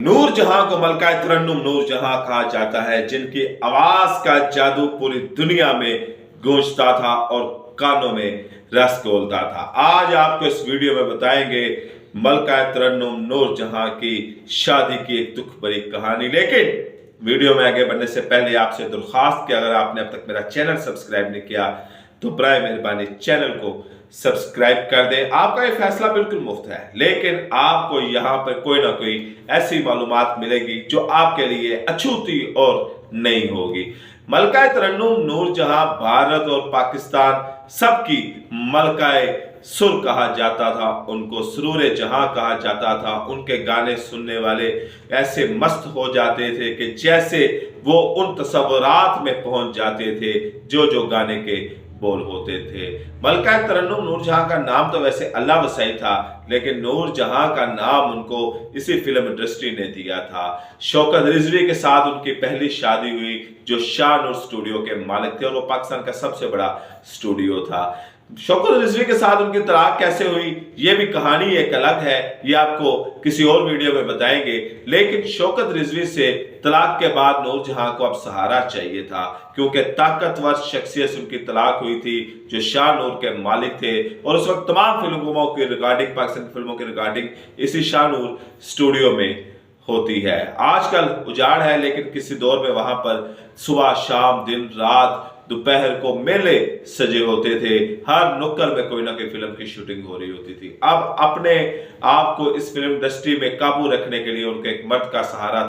नूर जहां को मलका तरन्नुम नूर जहां कहा जाता है, जिनकी आवाज का जादू पूरी दुनिया में गूंजता था और कानों में रस घोलता था। आज आपको इस वीडियो में बताएंगे मलका तरन्नुम नूर जहां की शादी की एक दुख भरी कहानी। लेकिन वीडियो में आगे बढ़ने से पहले आपसे दरख्वास्त कि अगर आपने अब तक मेरा चैनल सब्सक्राइब नहीं किया तो बराए मेहरबानी चैनल को सब्सक्राइब कर दें। आपका ये फैसला बिल्कुल मुफ्त है, लेकिन आपको यहाँ पर कोई ना कोई ऐसी मालूमात मिलेगी जो आपके लिए अछूती और नई होगी। मलका तरन्नुम नूर जहां भारत और पाकिस्तान सबकी मलकाए सुर कहा जाता था, उनको सुरूर जहां कहा जाता था। उनके गाने सुनने वाले ऐसे मस्त हो जाते थे कि जैसे वो उन तस्वुरात में पहुंच जाते थे जो गाने के बोल होते थे। मलका तरन्नुम नूर जहां का नाम तो वैसे अल्लाह वसाई था, लेकिन नूर जहां का नाम उनको इसी फिल्म इंडस्ट्री ने दिया था। शौकत रिजवी के साथ उनकी पहली शादी हुई, जो शाह नूर स्टूडियो के मालिक थे, और वो पाकिस्तान का सबसे बड़ा स्टूडियो था। शौकत रिजवी के साथ उनकी तलाक कैसे हुई, ये भी कहानी एक अलग है, ये आपको किसी और वीडियो में बताएंगे। लेकिन शौकत रिजवी से तलाक के बाद नूर जहां को अब सहारा चाहिए था, क्योंकि ताकतवर शख्सियत उनकी तलाक हुई थी जो शाह नूर के मालिक थे। और उस वक्त तमाम फिल्मों की रिकॉर्डिंग, पाकिस्तान फिल्मों की रिकॉर्डिंग इसी शाह नूर स्टूडियो में होती है। आजकल उजाड़ है, लेकिन किसी दौर में वहां पर सुबह शाम दिन रात दोपहर को मेले सजे होते थे। हर नुक्कड़ में कोई ना कोई फिल्म की शूटिंग हो रही होती थी। अब अपने आप को इस फिल्म इंडस्ट्री में काबू रखने के लिए उनको एक मर्द का सहारा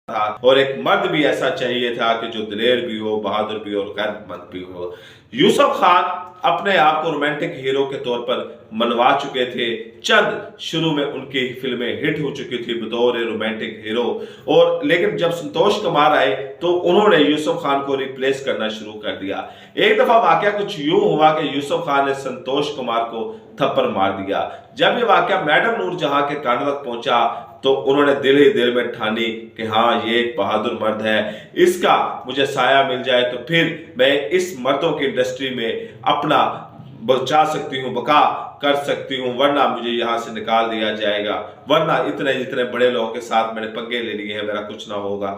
था, और एक मर्द भी ऐसा चाहिए था कि जो दिलेर भी हो, बहादुर भी हो और गैरतमंद भी हो। यूसुफ खान अपने आप को रोमांटिक हीरो के तौर पर मनवा चुके थे। चंद शुरू में उनकी फिल्में हिट हो चुकी थी बतौर रोमांटिक हीरो, और लेकिन जब संतोष कुमार आए तो उन्होंने यूसुफ खान को रिप्लेस करना शुरू कर दिया। एक दफा वाकया कुछ यूं हुआ कि यूसुफ खान ने संतोष कुमार को थप्पड़ मार दिया। जब ये वाकया मैडम नूर जहां के कान तक पहुंचा तो उन्होंने दिल ही दिल में ठानी कि हाँ, ये एक बहादुर मर्द है, इसका मुझे साया मिल जाए तो फिर मैं इस मर्दों की इंडस्ट्री में अपना बचा सकती हूँ, बका कर सकती हूँ, वरना मुझे यहाँ से निकाल दिया जाएगा, वरना इतने जितने बड़े लोगों के साथ मैंने पंगे ले लिए हैं, मेरा कुछ ना होगा।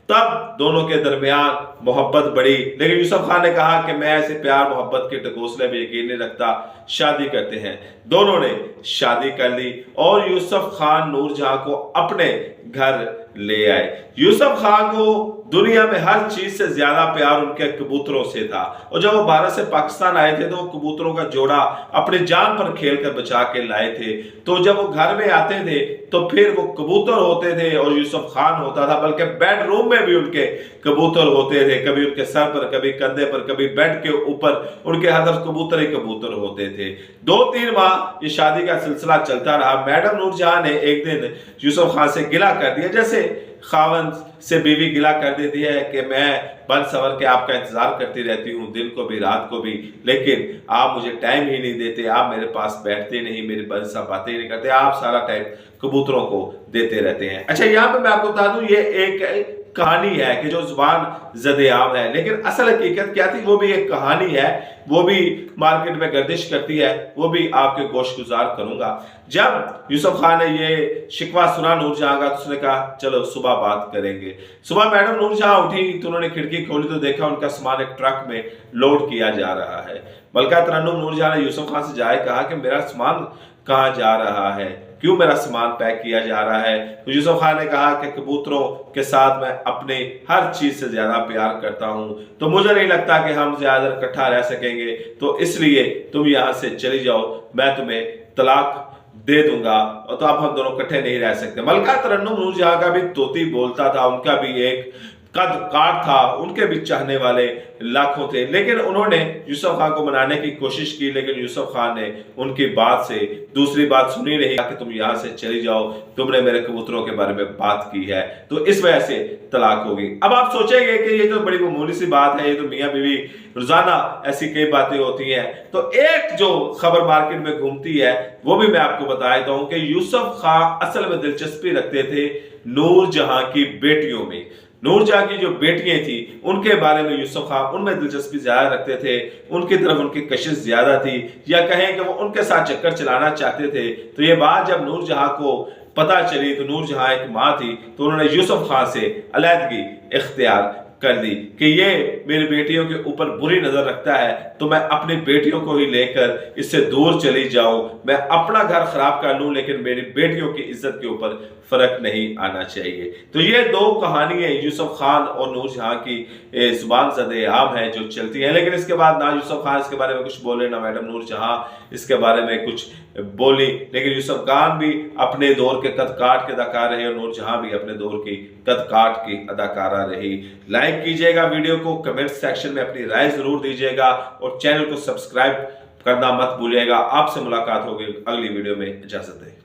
तब दोनों के दरमियान मोहब्बत बढ़ी, लेकिन यूसुफ खान ने कहा कि मैं ऐसे प्यार मोहब्बत के ढकोसले में यकीन नहीं रखता, शादी करते हैं। दोनों ने शादी कर ली और यूसुफ खान नूर जहां को अपने घर ले आए। यूसुफ खान को दुनिया में हर चीज से ज्यादा प्यार उनके कबूतरों से था, और जब वो भारत से पाकिस्तान आए थे तो वो कबूतरों का जोड़ा अपनी जान पर खेल कर बचा के लाए थे। तो जब वो घर में आते थे तो फिर वो कबूतर होते थे और यूसुफ खान होता था, बल्कि बेडरूम में भी उनके कबूतर होते थे। कभी उनके सर पर, कभी कंधे पर, कभी बेड के ऊपर उनके हर तरफ कबूतर ही कबूतर होते थे। 2-3 माह ये शादी का सिलसिला चलता रहा। मैडम नूर जहां ने एक दिन यूसुफ खान से गिला कर दिया, जैसे खावन से बीवी गिला कर देती है कि मैं बन सवर के आपका इंतजार करती रहती हूँ, दिन को भी रात को भी, लेकिन आप मुझे टाइम ही नहीं देते, आप मेरे पास बैठते नहीं, मेरी बस सा बातें नहीं करते, आप सारा टाइम कबूतरों को देते रहते हैं। अच्छा, यहाँ पे मैं आपको बता दूं, ये एक कहानी है कि जो जुबान ज़द-ए-आम है, लेकिन असल हकीकत क्या थी वो भी एक कहानी है, वो भी मार्केट में गर्दिश करती है, वो भी आपके गोश गुजार करूंगा। जब यूसुफ खान ने ये शिकवा सुना नूर जहां का, तो उसने कहा चलो सुबह बात करेंगे। सुबह मैडम नूर जहां उठी तो उन्होंने खिड़की खोली तो देखा उनका सामान एक ट्रक में लोड किया जा रहा है। मलका तरन्नुम नूर जहां ने यूसुफ खान से जाए कहा कि मेरा सामान कहाँ जा रहा है, क्यों मेरा सामान पैक किया जा रहा है। तो यूसुफ खान ने कहा कि कबूतरों के साथ मैं अपने हर चीज से ज्यादा प्यार करता हूं, तो मुझे नहीं लगता कि हम ज्यादा इकट्ठा रह सकेंगे, तो इसलिए तुम यहां से चली जाओ, मैं तुम्हें तलाक दे दूंगा, और तो अब हम दोनों इकट्ठे नहीं रह सकते। मलका तरन्नुम नूर जहां का भी तोती बोलता था, उनका भी एक कद काट था, उनके भी चाहने वाले लाखों थे, लेकिन उन्होंने यूसुफ खान को मनाने की कोशिश की, लेकिन यूसुफ खान ने उनकी बात से दूसरी बात सुनी नहीं कि तुम यहां से चली जाओ, तुमने मेरे कबूतरों के बारे में बात की है, तो इस वजह से तलाक हो गई। अब आप सोचेंगे कि ये तो बड़ी मामूली सी बात है, ये तो मियां बीवी रोजाना ऐसी कई बातें होती हैं। तो एक जो खबर मार्केट में घूमती है वो भी मैं आपको बता देता हूं कि यूसुफ खान असल में दिलचस्पी रखते थे नूर जहां की बेटियों में। नूर जहां की जो बेटियां थी उनके बारे में यूसुफ खान उनमें दिलचस्पी ज्यादा रखते थे, उनकी तरफ उनकी कशिश ज्यादा थी, या कहें कि वो उनके साथ चक्कर चलाना चाहते थे। तो ये बात जब नूर जहां को पता चली तो नूरजहां एक माँ थी तो उन्होंने यूसुफ खान से अलहदगी इख्तियार कर दी कि ये मेरी बेटियों के ऊपर बुरी नजर रखता है तो मैं अपनी बेटियों को ही लेकर इससे दूर चली जाऊं, मैं अपना घर खराब कर लूं लेकिन मेरी बेटियों की इज्जत के ऊपर फर्क नहीं आना चाहिए। तो ये दो कहानियां यूसुफ खान और नूरजहां की जुबान ज़द आम है जो चलती हैं, लेकिन इसके बाद ना यूसुफ खान इसके बारे में कुछ बोले ना मैडम नूरजहां इसके बारे में कुछ बोली, लेकिन यूसुफ खान भी अपने दौर के कद काट के अदाकार रहे और नूरजहां भी अपने दौर की कद काट की अदाकारा रही। लाइक कीजिएगा वीडियो को, कमेंट सेक्शन में अपनी राय जरूर दीजिएगा और चैनल को सब्सक्राइब करना मत भूलिएगा। आपसे मुलाकात होगी अगली वीडियो में, इजाजत है।